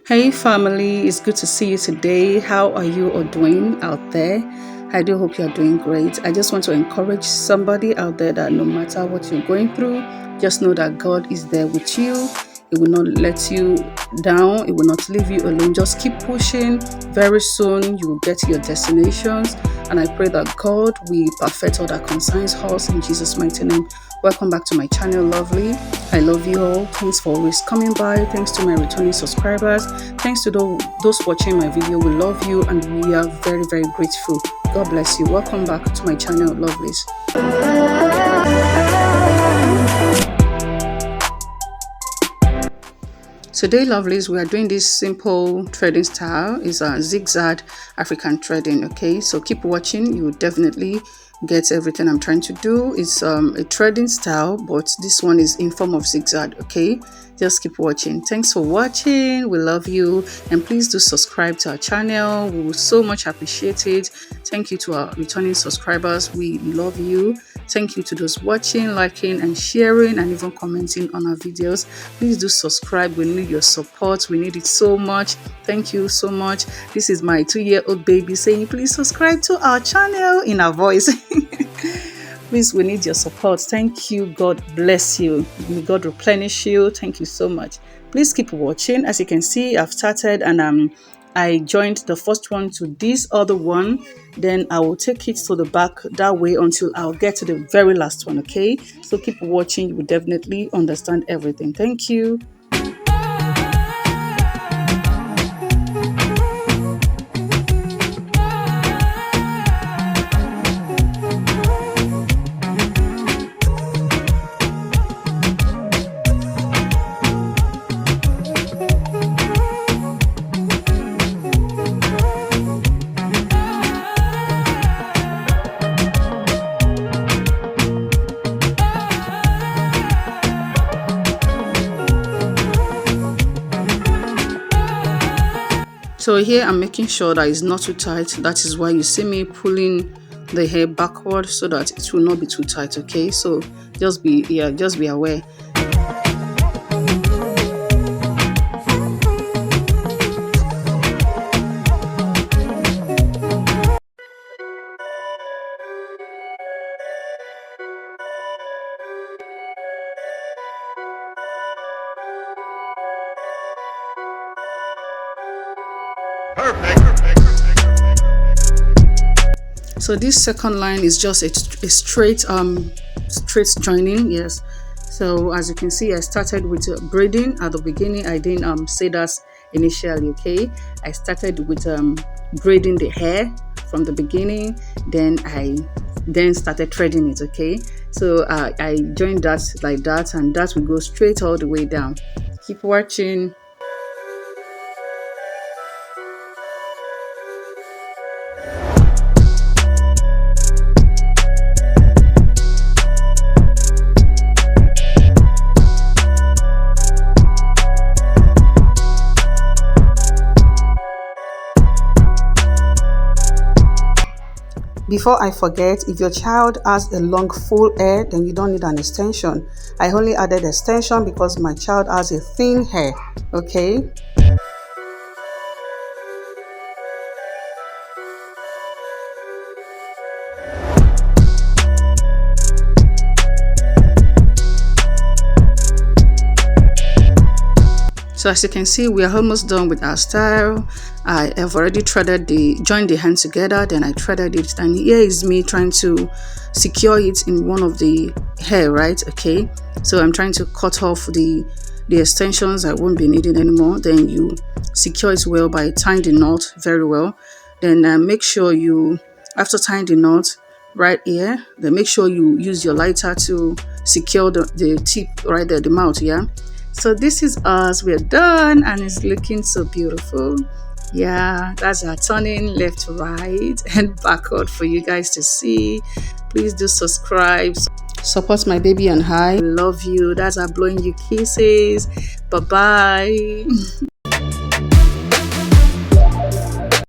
Hey family, it's good to see you today. How are you all doing out there? I do hope you're doing great. I just want to encourage somebody out there that no matter what you're going through, just know that God is there with you. It will not let you down. It will not leave you alone. Just keep pushing. Very soon you will get to your destinations. And I pray that God will perfect all that concerns us in Jesus' mighty name. Welcome back to my channel, lovely. I love you all. Thanks for always coming by. Thanks to my returning subscribers. Thanks to those watching my video. We love you and we are very, very grateful. God bless you. Welcome back to my channel, lovelies. Today, lovelies, we are doing this simple threading style. It's a zigzag African threading. Okay, so keep watching. You will definitely get everything I'm trying to do. It's a threading style, but this one is in form of zigzag. Okay, just keep watching. Thanks for watching. We love you, and please do subscribe to our channel. We will so much appreciate it. Thank you to our returning subscribers. We love you. Thank you to those watching, liking and sharing and even commenting on our videos. Please do subscribe. We need your support. We need it so much. Thank you so much. This is my 2-year-old baby saying please subscribe to our channel in our voice. Please, we need your support. Thank you. God bless you. May God replenish you. Thank you so much. Please keep watching. As you can see, I've started and I joined the first one to this other one. Then I will take it to the back that way until I'll get to the very last one. Okay, so keep watching. You will definitely understand everything. Thank you. So here I'm making sure that it's not too tight. That is why you see me pulling the hair backward so that it will not be too tight. Okay, so just be aware. Perfect. So this second line is just a straight joining. Yes, so as you can see, I started with braiding at the beginning. I didn't say that initially. Okay, I started with braiding the hair from the beginning, then I started threading it. Okay, so I joined that like that, and that will go straight all the way down. Keep watching. Before I forget, if your child has a long full hair, then you don't need an extension. I only added extension because my child has a thin hair. Okay. So as you can see, we are almost done with our style. I have already joined the hands together, then I threaded it, and here is me trying to secure it in one of the hair, right? Okay, so I'm trying to cut off the extensions I won't be needing anymore. Then you secure it well by tying the knot very well. Then make sure you, after tying the knot right here, then make sure you use your lighter to secure the tip right there, the mouth. Yeah. So this is us. We're done and it's looking so beautiful. Yeah, that's our turning left to right and backward for you guys to see. Please do subscribe, support my baby and I love you. That's our blowing you kisses. Bye bye.